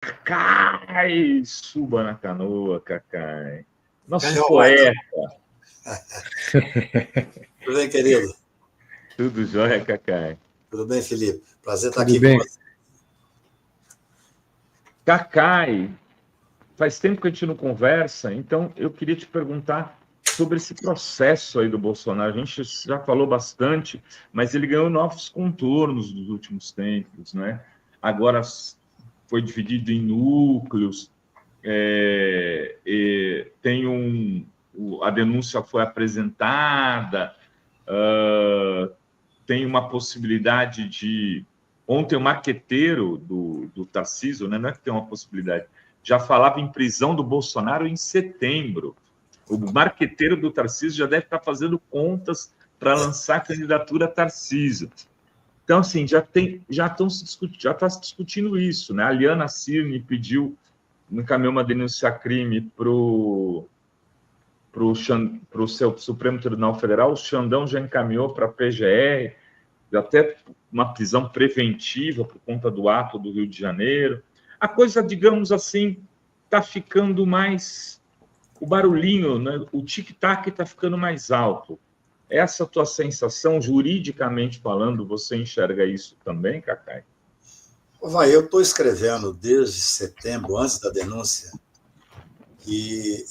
Cacai! Suba na canoa, Cacai. Nosso Ganhou mais. poeta. Tudo bem, querido? Tudo jóia, Cacai. Tudo bem, Felipe? Prazer estar Tudo aqui bem? com você. Cacai, faz tempo que a gente não conversa, então eu queria te perguntar sobre esse processo aí do Bolsonaro. A gente já falou bastante, mas ele ganhou novos contornos nos últimos tempos, né? Agora foi dividido em núcleos, tem a denúncia foi apresentada, tem uma possibilidade de... Ontem o marqueteiro do Tarcísio, né, não é que tem uma possibilidade, já falava em prisão do Bolsonaro em setembro. O marqueteiro do Tarcísio já deve estar fazendo contas para lançar a candidatura a Tarcísio. Então, assim, já está se discutindo isso, né? A Liana Cirne encaminhou uma denúncia-crime para o Supremo Tribunal Federal, o Xandão já encaminhou para a PGR, até uma prisão preventiva por conta do ato do Rio de Janeiro. A coisa, digamos assim, está ficando mais... O barulhinho, né? O tic-tac está ficando mais alto. Essa tua sensação, juridicamente falando, você enxerga isso também, Cacai? Eu estou escrevendo desde setembro, antes da denúncia, que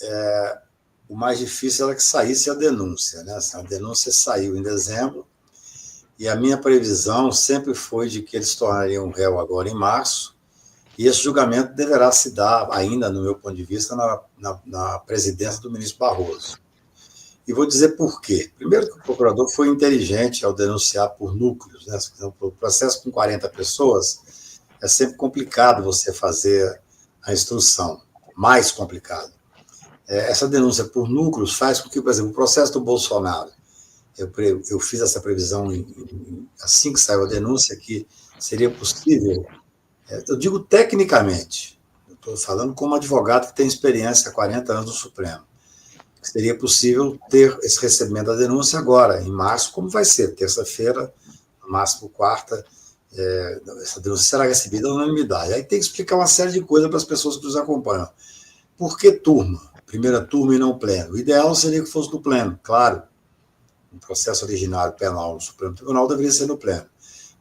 o mais difícil era que saísse a denúncia, né? A denúncia saiu em dezembro, e a minha previsão sempre foi de que eles tornariam réu agora em março, e esse julgamento deverá se dar, ainda no meu ponto de vista, na presidência do ministro Barroso. E vou dizer por quê. Primeiro, que o procurador foi inteligente ao denunciar por núcleos, né? O processo com 40 pessoas é sempre complicado você fazer a instrução, mais complicado. Essa denúncia por núcleos faz com que, por exemplo, o processo do Bolsonaro, eu fiz essa previsão assim que saiu a denúncia, que seria possível, eu digo tecnicamente, eu estou falando como advogado que tem experiência há 40 anos no Supremo, que seria possível ter esse recebimento da denúncia agora, em março, como vai ser, terça-feira, no máximo quarta, essa denúncia será recebida na unanimidade. Aí tem que explicar uma série de coisas para as pessoas que nos acompanham. Por que turma? Primeira turma e não pleno. O ideal seria que fosse no pleno, claro. Um processo originário penal no Supremo Tribunal deveria ser no pleno.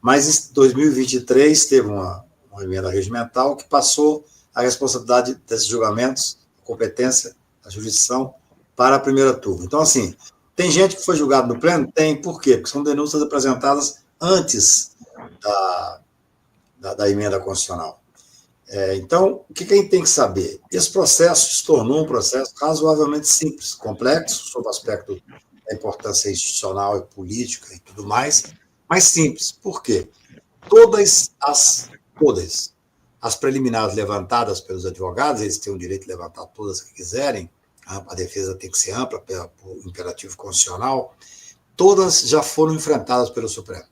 Mas em 2023 teve uma emenda regimental que passou a responsabilidade desses julgamentos, a competência, a jurisdição, para a primeira turma. Então, assim, tem gente que foi julgado no pleno? Tem. Por quê? Porque são denúncias apresentadas antes da emenda constitucional. Então, o que a gente tem que saber? Esse processo se tornou um processo razoavelmente simples, complexo, sob o aspecto da importância institucional e política e tudo mais, mas simples. Por quê? Todas as preliminares levantadas pelos advogados, eles têm o direito de levantar todas que quiserem, a defesa tem que ser ampla, por imperativo constitucional, todas já foram enfrentadas pelo Supremo.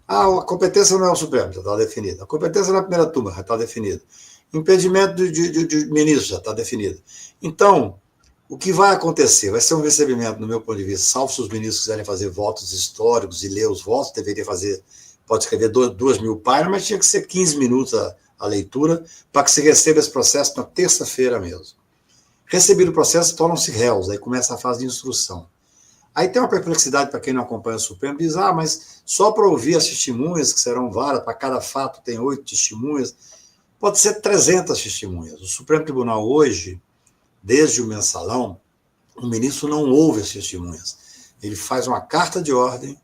A competência não é o Supremo, já está definida. A competência na primeira turma, já está definida. Impedimento de ministro, já está definido. Então, o que vai acontecer? Vai ser um recebimento, no meu ponto de vista, salvo se os ministros quiserem fazer votos históricos e ler os votos, deveria fazer, pode escrever 2.000 páginas, mas tinha que ser 15 minutos a leitura, para que se receba esse processo na terça-feira mesmo. Recebido o processo, tornam-se réus, aí começa a fase de instrução. Aí tem uma perplexidade para quem não acompanha o Supremo, diz, mas só para ouvir as testemunhas, que serão várias, para cada fato tem 8 testemunhas, pode ser 300 testemunhas. O Supremo Tribunal hoje, desde o mensalão, o ministro não ouve as testemunhas. Ele faz uma carta de ordem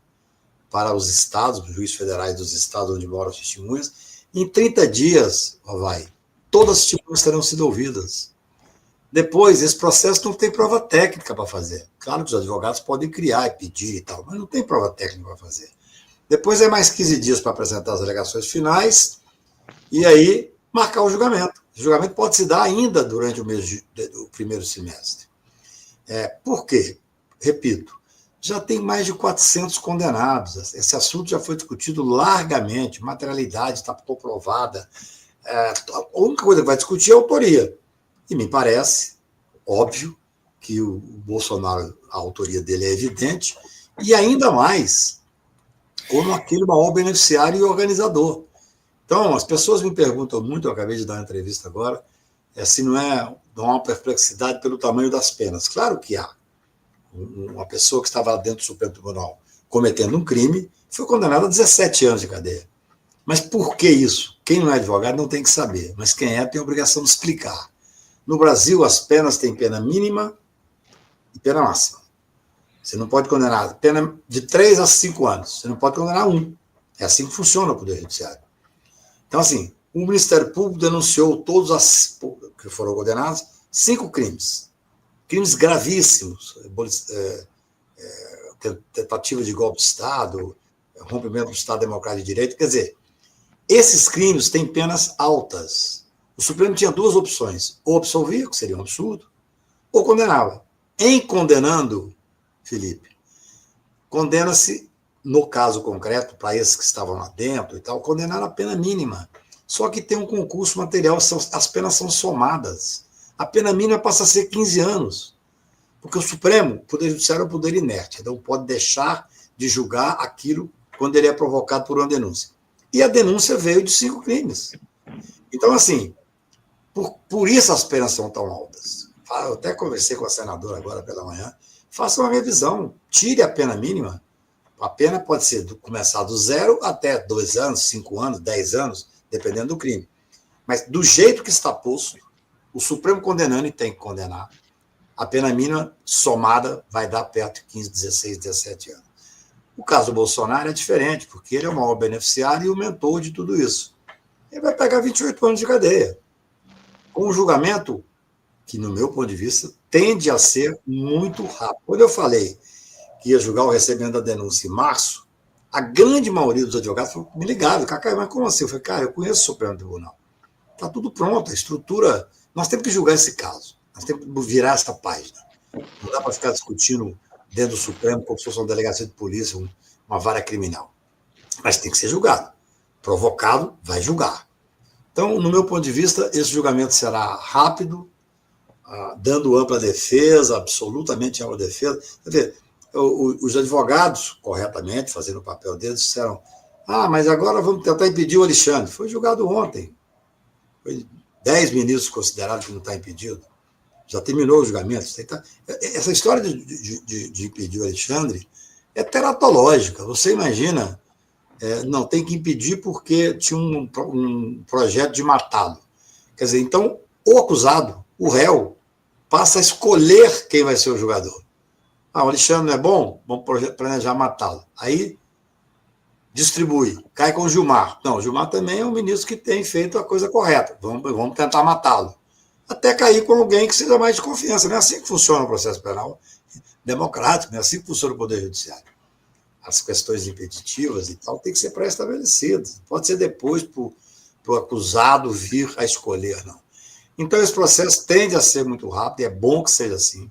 para os estados, os juízes federais dos estados onde moram as testemunhas, e em 30 dias, todas as testemunhas terão sido ouvidas. Depois, esse processo não tem prova técnica para fazer. Claro que os advogados podem criar e pedir e tal, mas não tem prova técnica para fazer. Depois é mais 15 dias para apresentar as alegações finais e aí marcar o julgamento. O julgamento pode se dar ainda durante o mês do primeiro semestre. Por quê? Repito, já tem mais de 400 condenados. Esse assunto já foi discutido largamente, materialidade está comprovada. A única coisa que vai discutir é a autoria. E me parece, óbvio, que o Bolsonaro, a autoria dele é evidente, e ainda mais como aquele maior beneficiário e organizador. Então, as pessoas me perguntam muito, eu acabei de dar uma entrevista agora, se não há uma perplexidade pelo tamanho das penas. Claro que há. Uma pessoa que estava dentro do Supremo Tribunal cometendo um crime foi condenada a 17 anos de cadeia. Mas por que isso? Quem não é advogado não tem que saber, mas quem é tem a obrigação de explicar. No Brasil, as penas têm pena mínima e pena máxima. Você não pode condenar pena de 3 a 5 anos. Você não pode condenar um. É assim que funciona o Poder Judiciário. Então, assim, o Ministério Público denunciou todos as que foram condenados 5 crimes. Crimes gravíssimos. Tentativa de golpe de Estado, rompimento do Estado Democrático de Direito. Quer dizer, esses crimes têm penas altas. O Supremo tinha 2 opções. Ou absolvia, que seria um absurdo, ou condenava. Em condenando, Felipe, condena-se, no caso concreto, para esses que estavam lá dentro e tal, condenar a pena mínima. Só que tem um concurso material, as penas são somadas. A pena mínima passa a ser 15 anos. Porque o Supremo, o Poder Judiciário é um poder inerte, então pode deixar de julgar aquilo quando ele é provocado por uma denúncia. E a denúncia veio de 5 crimes. Então, assim, por isso as penas são tão altas. Eu até conversei com a senadora agora pela manhã. Faça uma revisão, tire a pena mínima. A pena pode ser começar do 0 até 2 anos, 5 anos, 10 anos, dependendo do crime. Mas do jeito que está posto, o Supremo condenando, e tem que condenar, a pena mínima somada vai dar perto de 15, 16, 17 anos. O caso do Bolsonaro é diferente, porque ele é o maior beneficiário e o mentor de tudo isso. Ele vai pegar 28 anos de cadeia. Com um julgamento que, no meu ponto de vista, tende a ser muito rápido. Quando eu falei que ia julgar o recebimento da denúncia em março, a grande maioria dos advogados me ligaram, Cacá, mas como assim? Eu falei, cara, eu conheço o Supremo Tribunal. Está tudo pronto, a estrutura... Nós temos que julgar esse caso, nós temos que virar essa página. Não dá para ficar discutindo dentro do Supremo como se fosse uma delegacia de polícia, uma vara criminal. Mas tem que ser julgado. Provocado, vai julgar. Então, no meu ponto de vista, esse julgamento será rápido, dando ampla defesa, absolutamente ampla defesa. Quer dizer, os advogados, corretamente, fazendo o papel deles, disseram, mas agora vamos tentar impedir o Alexandre. Foi julgado ontem. Foi 10 ministros consideraram que não está impedido. Já terminou o julgamento. Essa história de impedir o Alexandre é teratológica. Você imagina, não, tem que impedir porque tinha um projeto de matá-lo. Quer dizer, então, o acusado, o réu, passa a escolher quem vai ser o julgador. O Alexandre não é bom? Vamos planejar matá-lo. Aí distribui, cai com o Gilmar. Não, o Gilmar também é um ministro que tem feito a coisa correta. Vamos tentar matá-lo. Até cair com alguém que seja mais de confiança. Não é assim que funciona o processo penal democrático, não é assim que funciona o Poder Judiciário. As questões impeditivas e tal tem que ser pré-estabelecidas. Pode ser depois para o acusado vir a escolher, não. Então, esse processo tende a ser muito rápido, e é bom que seja assim,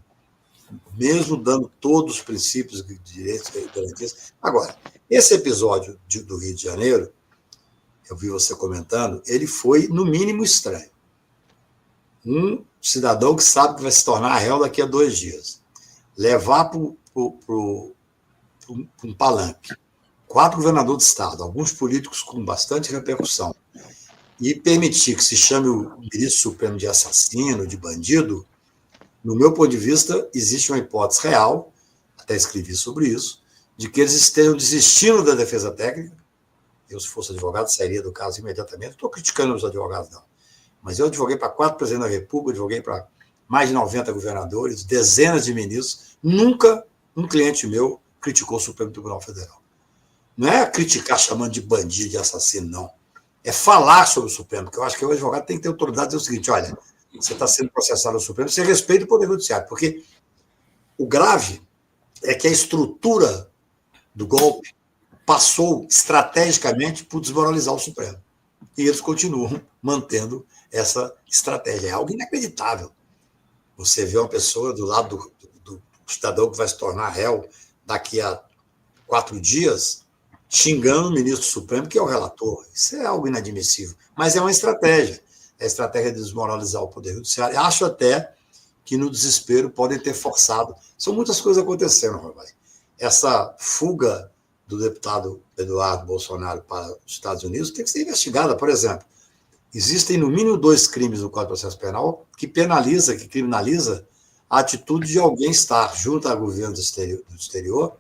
mesmo dando todos os princípios de direitos e garantias. Agora, esse episódio do Rio de Janeiro, eu vi você comentando, ele foi, no mínimo, estranho. Um cidadão que sabe que vai se tornar réu daqui a 2 dias, levar para um palanque 4 governadores de estado, alguns políticos com bastante repercussão, e permitir que se chame o ministro supremo de assassino, de bandido, no meu ponto de vista, existe uma hipótese real, até escrevi sobre isso, de que eles estejam desistindo da defesa técnica. Eu, se fosse advogado, sairia do caso imediatamente. Não estou criticando os advogados, não. Mas eu advoguei para 4 presidentes da República, advoguei para mais de 90 governadores, dezenas de ministros. Nunca um cliente meu criticou o Supremo Tribunal Federal. Não é criticar chamando de bandido, de assassino, não. É falar sobre o Supremo, porque eu acho que o advogado tem que ter autoridade de dizer o seguinte, olha, você está sendo processado no Supremo, você respeita o Poder Judiciário, porque o grave é que a estrutura do golpe passou estrategicamente por desmoralizar o Supremo. E eles continuam mantendo essa estratégia. É algo inacreditável. Você vê uma pessoa do lado do cidadão que vai se tornar réu daqui a 4 dias xingando o ministro Supremo, que é o relator. Isso é algo inadmissível. Mas é uma estratégia. É a estratégia de desmoralizar o Poder Judiciário. Acho até que, no desespero, podem ter forçado. São muitas coisas acontecendo, Roberto. Essa fuga do deputado Eduardo Bolsonaro para os Estados Unidos tem que ser investigada. Por exemplo, existem no mínimo 2 crimes no Código de Processo Penal que criminaliza a atitude de alguém estar junto ao governo do exterior,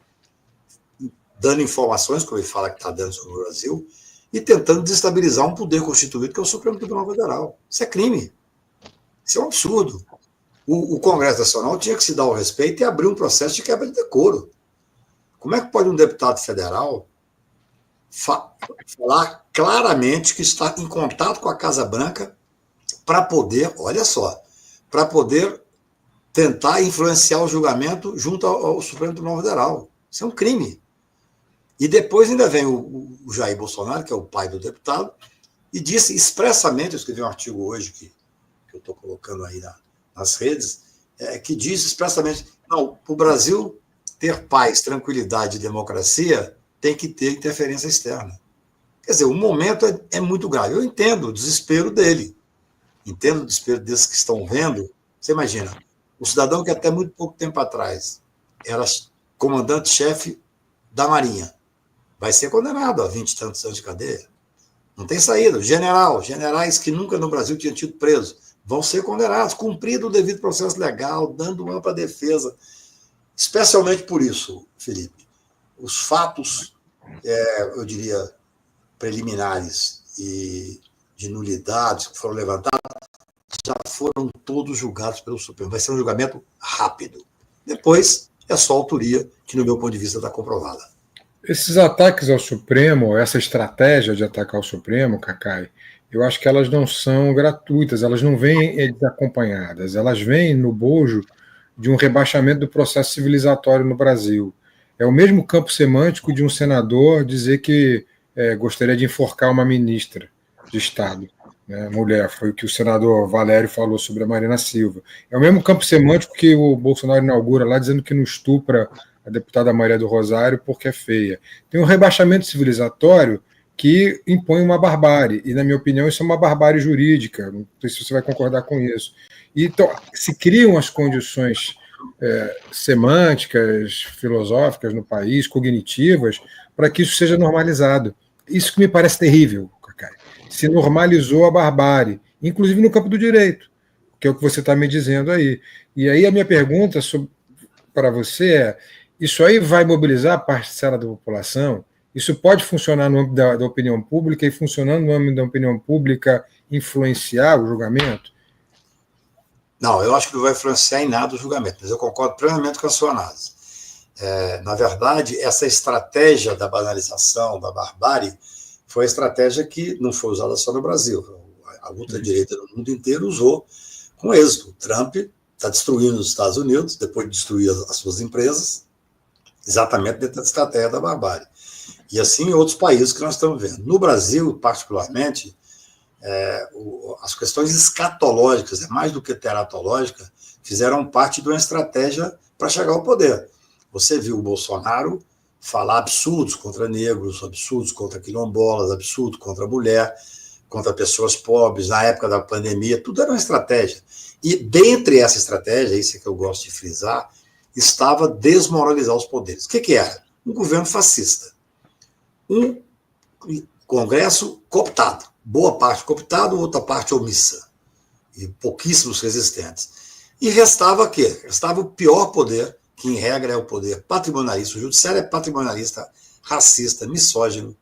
dando informações, como ele fala que está dando sobre o Brasil, e tentando desestabilizar um poder constituído que é o Supremo Tribunal Federal. Isso é crime. Isso é um absurdo. O Congresso Nacional tinha que se dar o respeito e abrir um processo de quebra de decoro. Como é que pode um deputado federal falar claramente que está em contato com a Casa Branca para poder, olha só, para poder tentar influenciar o julgamento junto ao Supremo Tribunal Federal? Isso é um crime. E depois ainda vem o Jair Bolsonaro, que é o pai do deputado, e disse expressamente, eu escrevi um artigo hoje que eu estou colocando aí nas redes, que diz expressamente, não, o Brasil ter paz, tranquilidade e democracia tem que ter interferência externa. Quer dizer, o momento é muito grave. Eu entendo o desespero dele, entendo o desespero desses que estão vendo. Você imagina, o cidadão que até muito pouco tempo atrás era comandante-chefe da Marinha, vai ser condenado a 20 e tantos anos de cadeia. Não tem saída. Generais que nunca no Brasil tinham tido preso, vão ser condenados, cumprido o devido processo legal, dando ampla defesa. Especialmente por isso, Felipe, os fatos, eu diria, preliminares e de nulidades que foram levantados, já foram todos julgados pelo Supremo. Vai ser um julgamento rápido. Depois, é só a autoria, que, no meu ponto de vista, está comprovada. Esses ataques ao Supremo, essa estratégia de atacar o Supremo, Cacai, eu acho que elas não são gratuitas, elas não vêm desacompanhadas, elas vêm no bojo de um rebaixamento do processo civilizatório no Brasil. É o mesmo campo semântico de um senador dizer que gostaria de enforcar uma ministra de Estado, né, mulher, foi o que o senador Valério falou sobre a Marina Silva. É o mesmo campo semântico que o Bolsonaro inaugura lá, dizendo que não estupra a deputada Maria do Rosário porque é feia. Tem um rebaixamento civilizatório que impõe uma barbárie, e, na minha opinião, isso é uma barbárie jurídica, não sei se você vai concordar com isso. Então, se criam as condições semânticas, filosóficas no país, cognitivas, para que isso seja normalizado. Isso que me parece terrível, Cacai. Se normalizou a barbárie, inclusive no campo do direito, que é o que você está me dizendo aí. E aí a minha pergunta para você é, isso aí vai mobilizar a parcela da população? Isso pode funcionar no âmbito da opinião pública e, funcionando no âmbito da opinião pública, influenciar o julgamento? Não, eu acho que não vai influenciar em nada o julgamento, mas eu concordo plenamente com a sua análise. Na verdade, essa estratégia da banalização, da barbárie, foi a estratégia que não foi usada só no Brasil. A ultradireita no mundo inteiro usou com êxito. O Trump está destruindo os Estados Unidos, depois de destruir as suas empresas, exatamente dentro da estratégia da barbárie. E assim em outros países que nós estamos vendo. No Brasil, particularmente, as questões escatológicas, mais do que teratológicas, fizeram parte de uma estratégia para chegar ao poder. Você viu o Bolsonaro falar absurdos contra negros, absurdos contra quilombolas, absurdos contra a mulher, contra pessoas pobres, na época da pandemia, tudo era uma estratégia. E dentre essa estratégia, isso é que eu gosto de frisar, estava desmoralizar os poderes. O que era? Um governo fascista. Um Congresso cooptado. Boa parte cooptado, outra parte omissa. E pouquíssimos resistentes. E restava o quê? Restava o pior poder, que em regra é o poder patrimonialista. O judiciário é patrimonialista, racista, misógino.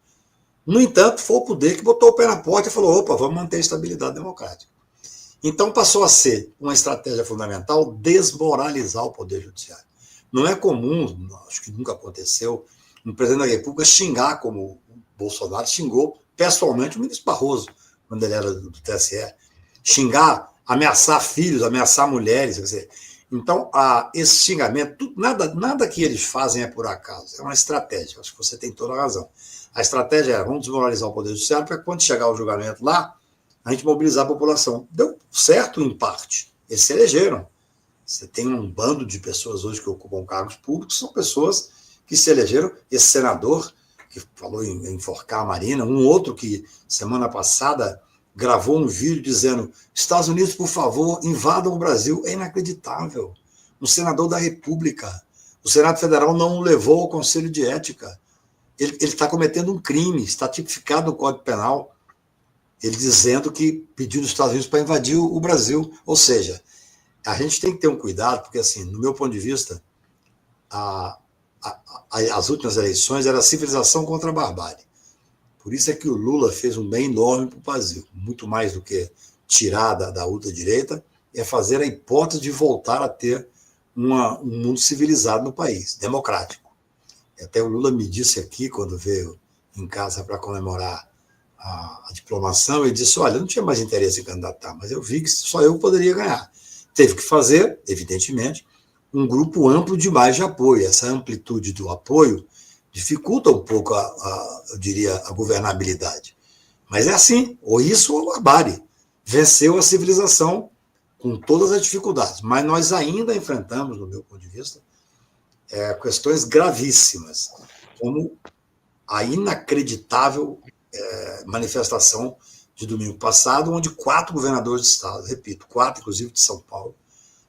No entanto, foi o poder que botou o pé na porta e falou, opa, vamos manter a estabilidade democrática. Então passou a ser uma estratégia fundamental desmoralizar o poder judiciário. Não é comum, acho que nunca aconteceu, um presidente da República xingar como o Bolsonaro xingou pessoalmente o ministro Barroso, quando ele era do TSE. Xingar, ameaçar filhos, ameaçar mulheres. Quer dizer, então, esse xingamento, nada que eles fazem é por acaso, é uma estratégia. Acho que você tem toda a razão. A estratégia era, vamos desmoralizar o poder judiciário para quando chegar o julgamento lá, a gente mobilizar a população. Deu certo em parte. Eles se elegeram. Você tem um bando de pessoas hoje que ocupam cargos públicos, são pessoas que se elegeram. Esse senador que falou em enforcar a Marina, um outro que, semana passada, gravou um vídeo dizendo, Estados Unidos, por favor, invadam o Brasil. É inacreditável. Um senador da República. O Senado Federal não o levou ao Conselho de Ética. ele está cometendo um crime, está tipificado no Código Penal, ele dizendo que pediu os Estados Unidos para invadir o Brasil. Ou seja, a gente tem que ter um cuidado, porque, assim, no meu ponto de vista, as últimas eleições era a civilização contra a barbárie. Por isso é que o Lula fez um bem enorme para o Brasil, muito mais do que tirar da ultradireita, é fazer a hipótese de voltar a ter um mundo civilizado no país, democrático. Até o Lula me disse aqui, quando veio em casa para comemorar a diplomação, ele disse, olha, eu não tinha mais interesse em candidatar, mas eu vi que só eu poderia ganhar. Teve que fazer, evidentemente, um grupo amplo demais de apoio. Essa amplitude do apoio dificulta um pouco, eu diria, a governabilidade. Mas é assim, ou isso ou a barbárie. Venceu a civilização com todas as dificuldades, mas nós ainda enfrentamos, no meu ponto de vista, questões gravíssimas, como a inacreditável manifestação de domingo passado, onde 4 governadores de estado, repito, 4, inclusive de São Paulo,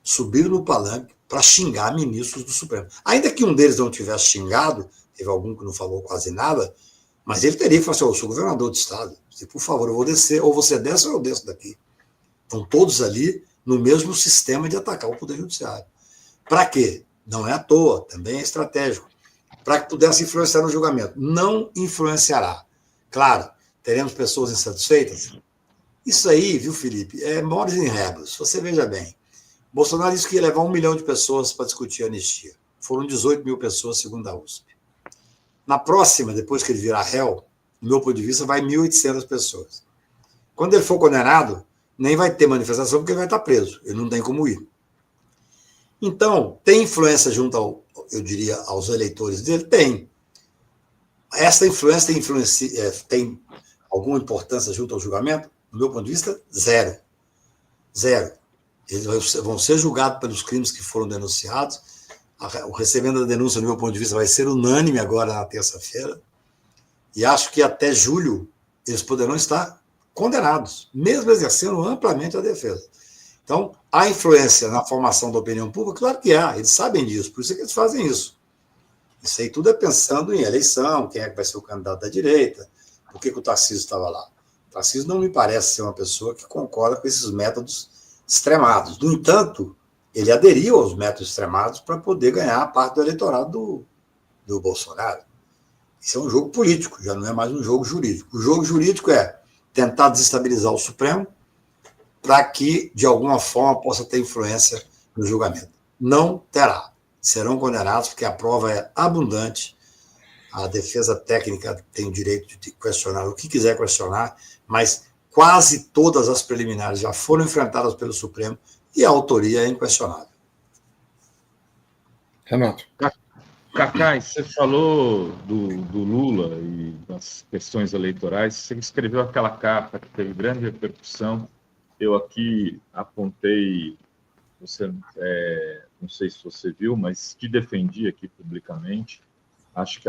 subiram no palanque para xingar ministros do Supremo. Ainda que um deles não tivesse xingado, teve algum que não falou quase nada, mas ele teria que falar assim, eu sou governador de estado, por favor, eu vou descer, ou você desce ou eu desço daqui. Estão todos ali no mesmo sistema de atacar o Poder Judiciário. Para quê? Não é à toa, também é estratégico. Para que pudesse influenciar no julgamento. Não influenciará. Claro, teremos pessoas insatisfeitas? Isso aí, viu, Felipe, é mores em rebus. Você veja bem. Bolsonaro disse que ia levar 1 milhão de pessoas para discutir a anistia. Foram 18 mil pessoas, segundo a USP. Na próxima, depois que ele virar réu, do meu ponto de vista, vai 1.800 pessoas. Quando ele for condenado, nem vai ter manifestação, porque ele vai estar preso. Ele não tem como ir. Então, tem influência junto eu diria, aos eleitores dele? Tem. Essa influência tem alguma importância junto ao julgamento? Do meu ponto de vista, zero. Zero. Eles vão ser julgados pelos crimes que foram denunciados. O recebimento da denúncia, do meu ponto de vista, vai ser unânime agora na terça-feira. E acho que até julho eles poderão estar condenados, mesmo exercendo amplamente a defesa. Então, há influência na formação da opinião pública? Claro que há, eles sabem disso, por isso é que eles fazem isso. Isso aí tudo é pensando em eleição, quem é que vai ser o candidato da direita, por que o Tarcísio estava lá. O Tarcísio não me parece ser uma pessoa que concorda com esses métodos extremados. No entanto, ele aderiu aos métodos extremados para poder ganhar a parte do eleitorado do Bolsonaro. Isso é um jogo político, já não é mais um jogo jurídico. O jogo jurídico é tentar desestabilizar o Supremo para que, de alguma forma, possa ter influência no julgamento. Não terá. Serão condenados porque a prova é abundante, a defesa técnica tem o direito de questionar o que quiser questionar, mas quase todas as preliminares já foram enfrentadas pelo Supremo e a autoria é inquestionável. Renato. Cacai, você falou do Lula e das questões eleitorais, você escreveu aquela carta que teve grande repercussão. Eu aqui apontei, você, não sei se você viu, mas te defendi aqui publicamente. Acho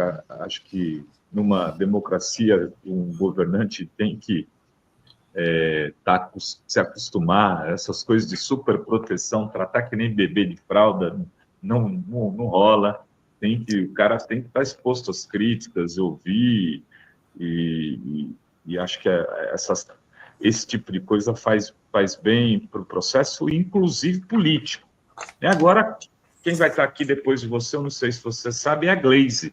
que numa democracia um governante tem que se acostumar a essas coisas de superproteção, tratar que nem bebê de fralda, não rola. O cara tem que estar exposto às críticas, ouvir, e acho que esse tipo de coisa faz bem para o processo, inclusive político. E agora, quem vai estar aqui depois de você, eu não sei se você sabe, é a Glaze.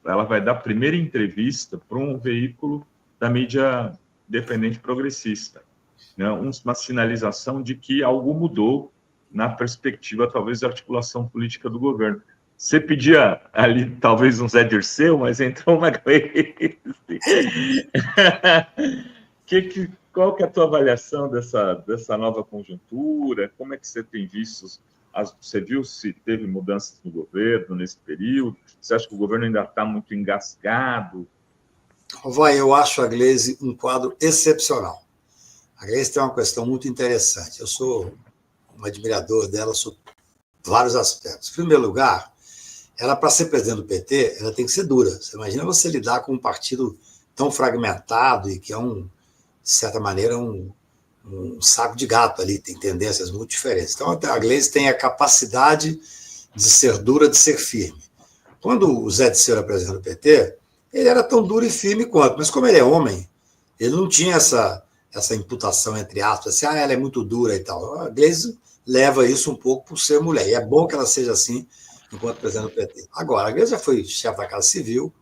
Ela vai dar a primeira entrevista para um veículo da mídia independente progressista, né? Uma sinalização de que algo mudou na perspectiva, talvez, da articulação política do governo. Você pedia ali, talvez, um Zé Dirceu, mas entrou uma Glaze. Qual que é a tua avaliação dessa nova conjuntura? Como é que você tem visto? Você viu se teve mudanças no governo nesse período? Você acha que o governo ainda está muito engasgado? Eu acho a Glaze um quadro excepcional. A Glaze tem uma questão muito interessante. Eu sou um admirador dela sob vários aspectos. Em primeiro lugar, ela, para ser presidente do PT, ela tem que ser dura. Você imagina você lidar com um partido tão fragmentado e que é, de certa maneira, um saco de gato ali, tem tendências muito diferentes. Então, a Glaze tem a capacidade de ser dura, de ser firme. Quando o Zé Dirceu era presidente do PT, ele era tão duro e firme quanto, mas como ele é homem, ele não tinha essa imputação, entre aspas, assim, ela é muito dura e tal. A Gleisi leva isso um pouco por ser mulher, e é bom que ela seja assim enquanto presidente do PT. Agora, a Gleisi já foi chefe da Casa Civil,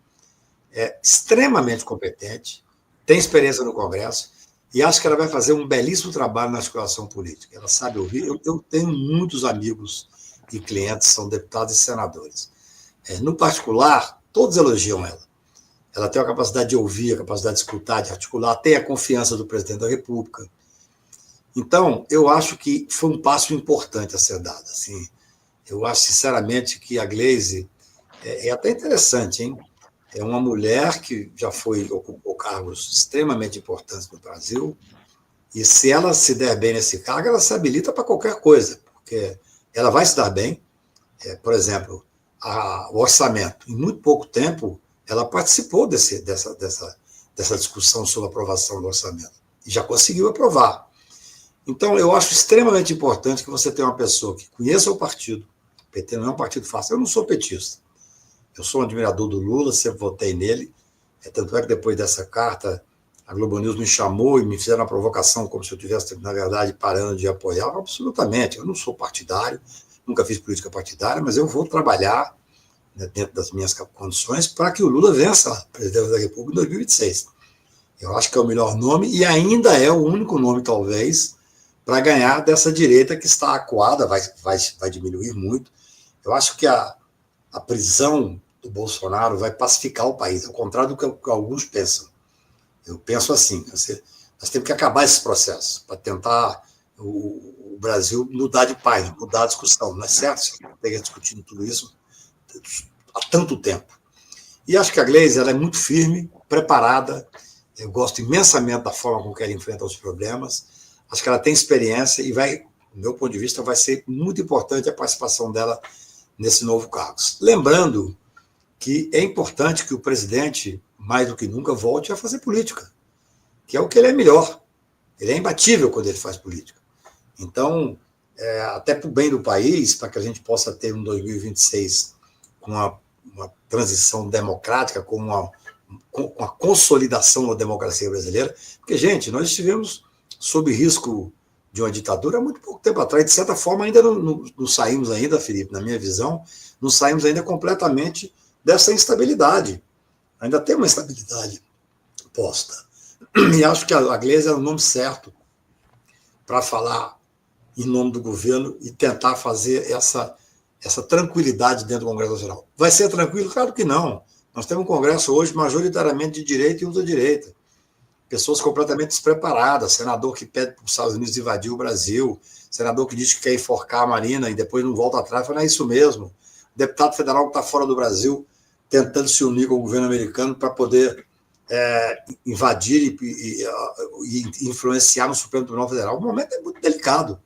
é extremamente competente, tem experiência no Congresso, e acho que ela vai fazer um belíssimo trabalho na articulação política. Ela sabe ouvir. Eu tenho muitos amigos e clientes que são deputados e senadores. No particular, todos elogiam ela. Ela tem a capacidade de ouvir, a capacidade de escutar, de articular, tem a confiança do presidente da República. Então, eu acho que foi um passo importante a ser dado. Assim, eu acho, sinceramente, que a Gleisi é até interessante, hein? É uma mulher que já ocupou cargos extremamente importantes no Brasil, e se ela se der bem nesse cargo, ela se habilita para qualquer coisa, porque ela vai se dar bem. Por exemplo, o orçamento. Em muito pouco tempo, ela participou dessa discussão sobre a aprovação do orçamento, e já conseguiu aprovar. Então, eu acho extremamente importante que você tenha uma pessoa que conheça o partido. O PT não é um partido fácil. Eu não sou petista. Eu sou um admirador do Lula, sempre votei nele. Tanto é que depois dessa carta, a Globo News me chamou e me fizeram uma provocação, como se eu tivesse, na verdade, parando de apoiar. Absolutamente. Eu não sou partidário, nunca fiz política partidária, mas eu vou trabalhar, né, dentro das minhas condições para que o Lula vença a presidência da República em 2026. Eu acho que é o melhor nome e ainda é o único nome, talvez, para ganhar dessa direita que está acuada, vai diminuir muito. Eu acho que a prisão do Bolsonaro vai pacificar o país, ao contrário do que alguns pensam. Eu penso assim, nós temos que acabar esse processo para tentar o Brasil mudar de página, mudar a discussão. Não é certo? Você está discutindo tudo isso há tanto tempo. E acho que a Gleisi ela é muito firme, preparada. Eu gosto imensamente da forma com que ela enfrenta os problemas. Acho que ela tem experiência e do meu ponto de vista, vai ser muito importante a participação dela nesse novo cargo. Lembrando que é importante que o presidente, mais do que nunca, volte a fazer política, que é o que ele é melhor. Ele é imbatível quando ele faz política. Então, até para o bem do país, para que a gente possa ter um 2026 com uma transição democrática, com a consolidação da democracia brasileira, porque, gente, nós estivemos sob risco de uma ditadura há muito pouco tempo atrás. De certa forma, ainda não saímos ainda, Felipe, na minha visão, não saímos ainda completamente dessa instabilidade. Ainda tem uma instabilidade posta. E acho que a Gleisi é o nome certo para falar em nome do governo e tentar fazer essa tranquilidade dentro do Congresso Nacional. Vai ser tranquilo? Claro que não. Nós temos um Congresso hoje majoritariamente de direita e ultradireita. Pessoas completamente despreparadas, senador que pede para os Estados Unidos invadir o Brasil, senador que diz que quer enforcar a Marina e depois não volta atrás, fala, é isso mesmo. Deputado federal que está fora do Brasil, tentando se unir com o governo americano para poder invadir e influenciar no Supremo Tribunal Federal. O momento é muito delicado.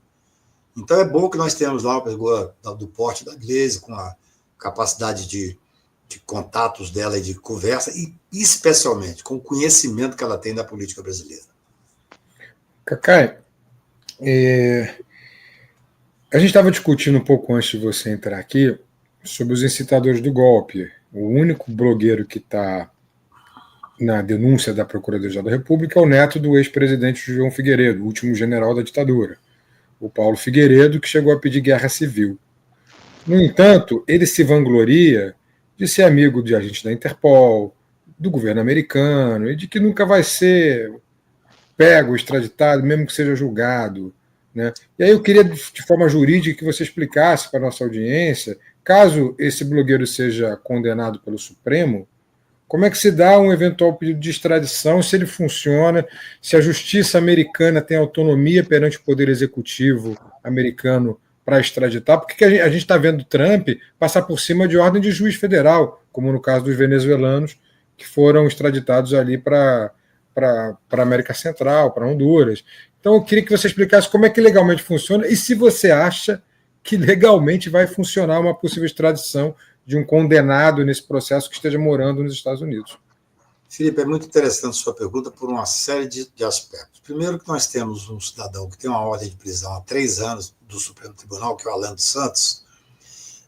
Então é bom que nós tenhamos lá uma pessoa do porte da Gleisi, com a capacidade de contatos dela e de conversa, e especialmente com o conhecimento que ela tem da política brasileira. Cacai, a gente estava discutindo um pouco antes de você entrar aqui sobre os incitadores do golpe. O único blogueiro que está na denúncia da Procuradoria da República é o neto do ex-presidente João Figueiredo, o último general da ditadura, o Paulo Figueiredo, que chegou a pedir guerra civil. No entanto, ele se vangloria de ser amigo de agentes da Interpol, do governo americano, e de que nunca vai ser pego, extraditado, mesmo que seja julgado, né? E aí eu queria, de forma jurídica, que você explicasse para a nossa audiência, caso esse blogueiro seja condenado pelo Supremo, como é que se dá um eventual pedido de extradição, se ele funciona, se a justiça americana tem autonomia perante o poder executivo americano para extraditar, porque a gente está vendo Trump passar por cima de ordem de juiz federal, como no caso dos venezuelanos, que foram extraditados ali para a América Central, para Honduras. Então eu queria que você explicasse como é que legalmente funciona e se você acha que legalmente vai funcionar uma possível extradição de um condenado nesse processo que esteja morando nos Estados Unidos. Felipe, é muito interessante a sua pergunta por uma série de aspectos. Primeiro que nós temos um cidadão que tem uma ordem de prisão há 3 anos do Supremo Tribunal, que é o Alan dos Santos,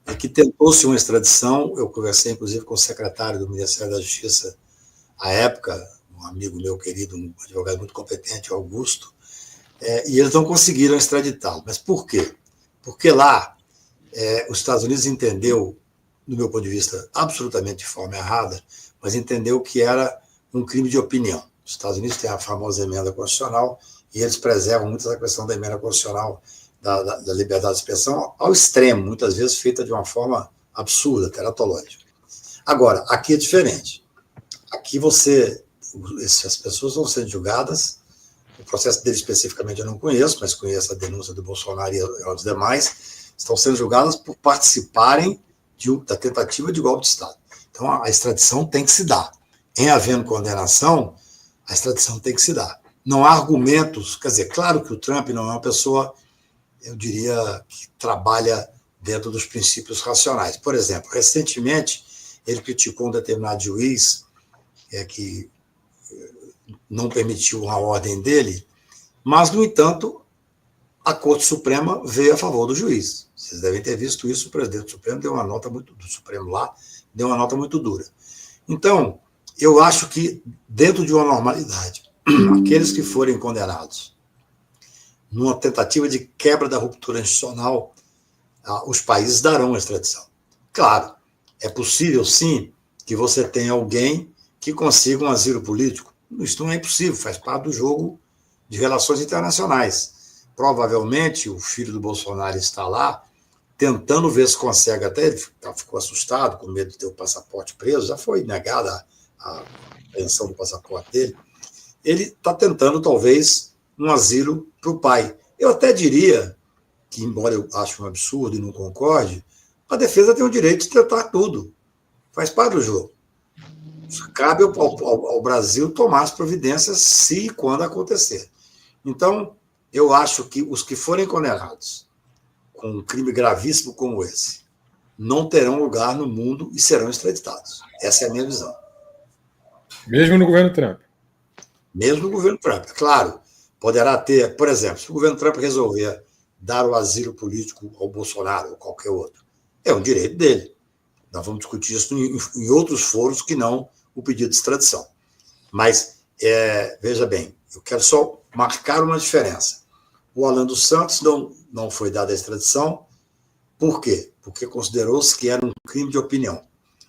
é que tentou-se uma extradição. Eu conversei, inclusive, com o secretário do Ministério da Justiça à época, um amigo meu querido, um advogado muito competente, Augusto, e eles não conseguiram extraditá-lo. Mas por quê? Porque lá os Estados Unidos entendeu, do meu ponto de vista, absolutamente de forma errada, mas entendeu que era um crime de opinião. Os Estados Unidos têm a famosa emenda constitucional e eles preservam muito essa questão da emenda constitucional, da liberdade de expressão, ao extremo, muitas vezes feita de uma forma absurda, teratológica. Agora, aqui é diferente. Aqui essas pessoas vão sendo julgadas, o processo dele especificamente eu não conheço, mas conheço a denúncia do Bolsonaro e os demais, estão sendo julgadas por participarem da tentativa de golpe de Estado. Então, a extradição tem que se dar. Em havendo condenação, a extradição tem que se dar. Não há argumentos, quer dizer, claro que o Trump não é uma pessoa, eu diria, que trabalha dentro dos princípios racionais. Por exemplo, recentemente, ele criticou um determinado juiz que não permitiu a ordem dele, mas, no entanto, a Corte Suprema veio a favor do juiz. Vocês devem ter visto isso, o presidente do Supremo deu uma nota muito, do Supremo lá, deu uma nota muito dura. Então, eu acho que, dentro de uma normalidade, aqueles que forem condenados numa tentativa de quebra da ruptura institucional, os países darão a extradição. Claro, é possível, sim, que você tenha alguém que consiga um asilo político. Isso não é impossível, faz parte do jogo de relações internacionais. Provavelmente, o filho do Bolsonaro está lá, tentando ver se consegue, até ele ficou assustado, com medo de ter o passaporte preso, já foi negada a apreensão do passaporte dele. Ele está tentando, talvez, um asilo para o pai. Eu até diria que, embora eu ache um absurdo e não concorde, a defesa tem o direito de tentar tudo. Faz parte do jogo. Cabe ao Brasil tomar as providências se e quando acontecer. Então, eu acho que os que forem condenados com um crime gravíssimo como esse não terão lugar no mundo e serão extraditados. Essa é a minha visão. Mesmo no governo Trump? Mesmo no governo Trump. Claro, poderá ter, por exemplo, se o governo Trump resolver dar o asilo político ao Bolsonaro ou qualquer outro, é um direito dele. Nós vamos discutir isso em outros foros que não o pedido de extradição. Mas, veja bem, eu quero só marcar uma diferença. O Alan dos Santos não foi dado a extradição. Por quê? Porque considerou-se que era um crime de opinião.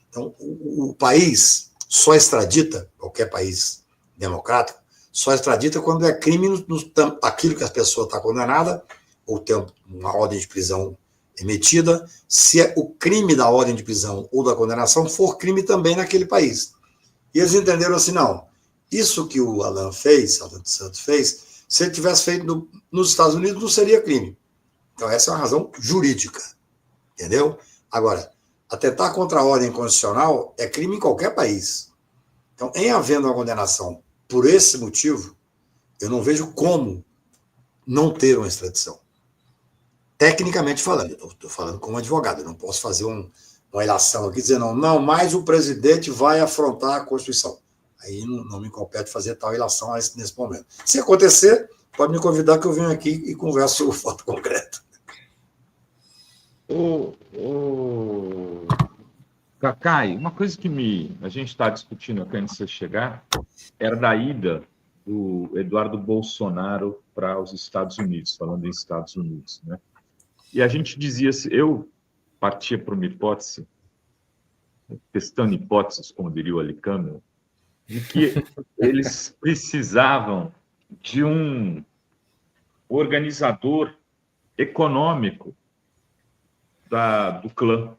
Então, o país só extradita, qualquer país democrático, só extradita quando é crime aquilo que a pessoa está condenada, ou tem uma ordem de prisão emitida, se o crime da ordem de prisão ou da condenação for crime também naquele país. E eles entenderam assim, não, isso que o Alan dos Santos fez, se ele tivesse feito nos Estados Unidos, não seria crime. Então, essa é uma razão jurídica, entendeu? Agora, atentar contra a ordem constitucional é crime em qualquer país. Então, em havendo uma condenação por esse motivo, eu não vejo como não ter uma extradição. Tecnicamente falando, estou falando como advogado, eu não posso fazer uma ilação aqui dizendo, não, mas o presidente vai afrontar a Constituição. Aí não me compete fazer tal ilação nesse momento. Se acontecer, pode me convidar que eu venho aqui e converso sobre o fato concreto. Cacai, uma coisa que a gente está discutindo aqui antes de você chegar era da ida do Eduardo Bolsonaro para os Estados Unidos, falando em Estados Unidos, né? E a gente dizia, eu partia para uma hipótese, testando hipóteses, como diria o Ali Campbell, de que eles precisavam de um organizador econômico do clã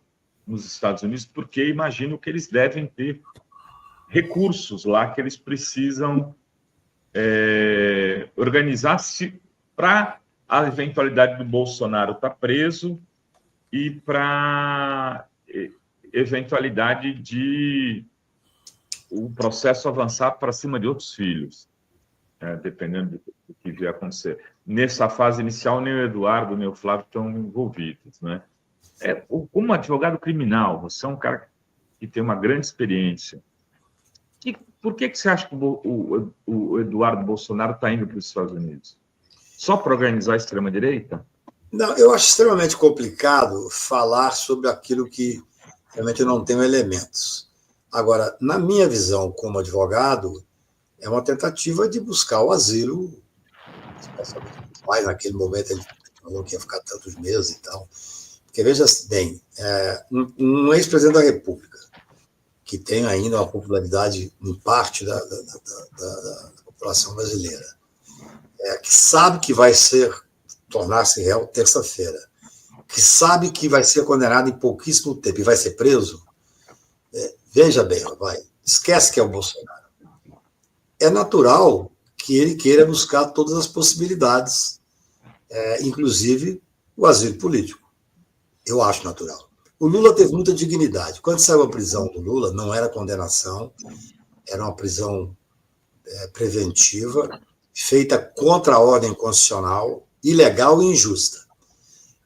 nos Estados Unidos, porque imagino que eles devem ter recursos lá que eles precisam organizar-se para a eventualidade do Bolsonaro estar preso e para eventualidade de o processo avançar para cima de outros filhos, dependendo do que vier acontecer. Nessa fase inicial, nem o Eduardo nem o Flávio estão envolvidos, né? Como advogado criminal, você é um cara que tem uma grande experiência. Por que você acha que o Eduardo Bolsonaro está indo para os Estados Unidos? Só para organizar a extrema-direita? Não, eu acho extremamente complicado falar sobre aquilo que realmente eu não tenho elementos. Agora, na minha visão como advogado, é uma tentativa de buscar o asilo, especialmente mais naquele momento ele falou que ia ficar tantos meses e tal. Porque, veja bem, um ex-presidente da República, que tem ainda uma popularidade em parte da população brasileira, que sabe que vai tornar-se réu terça-feira, que sabe que vai ser condenado em pouquíssimo tempo e vai ser preso, veja bem, esquece que é o Bolsonaro. É natural que ele queira buscar todas as possibilidades, inclusive o asilo político. Eu acho natural. O Lula teve muita dignidade. Quando saiu a prisão do Lula, não era condenação, era uma prisão preventiva, feita contra a ordem constitucional, ilegal e injusta.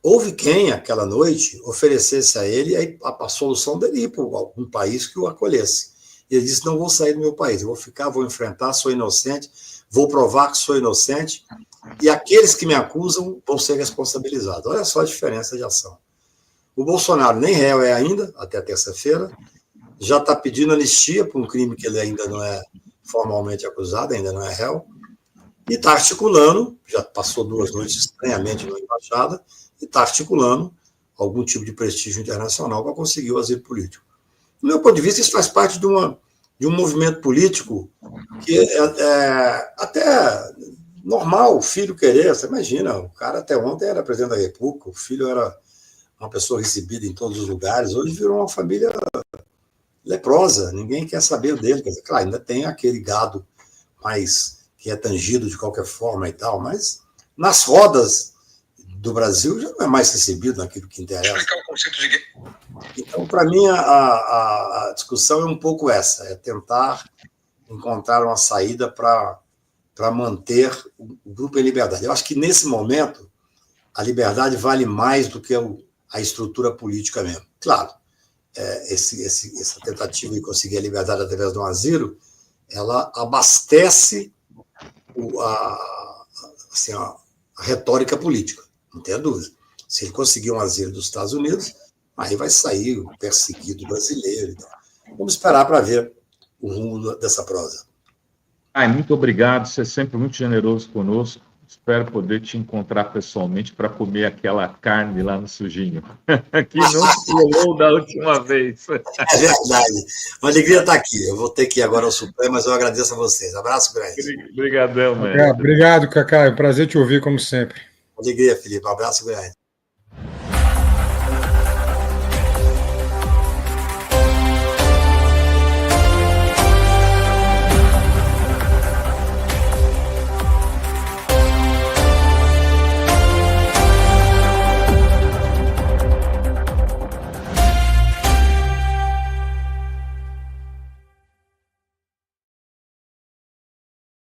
Houve quem, aquela noite, oferecesse a ele a solução dele ir para algum país que o acolhesse. Ele disse, não vou sair do meu país, eu vou ficar, vou enfrentar, sou inocente, vou provar que sou inocente, e aqueles que me acusam vão ser responsabilizados. Olha só a diferença de ação. O Bolsonaro nem réu é ainda, até terça-feira, já está pedindo anistia por um crime que ele ainda não é formalmente acusado, ainda não é réu, e está articulando, já passou 2 noites estranhamente na embaixada, e está articulando algum tipo de prestígio internacional para conseguir o asilo político. Do meu ponto de vista, isso faz parte de um movimento político que é até normal o filho querer. Você imagina, o cara até ontem era presidente da República, o filho era uma pessoa recebida em todos os lugares, hoje virou uma família leprosa, ninguém quer saber dele. Quer dizer, claro, ainda tem aquele gado mais que é tangido de qualquer forma e tal, mas nas rodas do Brasil já não é mais recebido naquilo que interessa. Explicar o conceito de... Então, para mim, a discussão é um pouco essa, é tentar encontrar uma saída para manter o grupo em liberdade. Eu acho que, nesse momento, a liberdade vale mais do que a estrutura política mesmo. Claro, essa tentativa de conseguir a liberdade através de um asilo, ela abastece a retórica política, não tenha dúvida. Se ele conseguir um asilo dos Estados Unidos, aí vai sair o perseguido brasileiro. Então, vamos esperar para ver o rumo dessa prosa. Muito obrigado, você é sempre muito generoso conosco. Espero poder te encontrar pessoalmente para comer aquela carne lá no sujinho, que não rolou da última vez. É verdade. Uma alegria estar aqui. Eu vou ter que ir agora ao Supremo, mas eu agradeço a vocês. Abraço grande. Obrigadão, mestre. Obrigado, Cacá. É um prazer te ouvir, como sempre. Alegria, Felipe. Um abraço grande.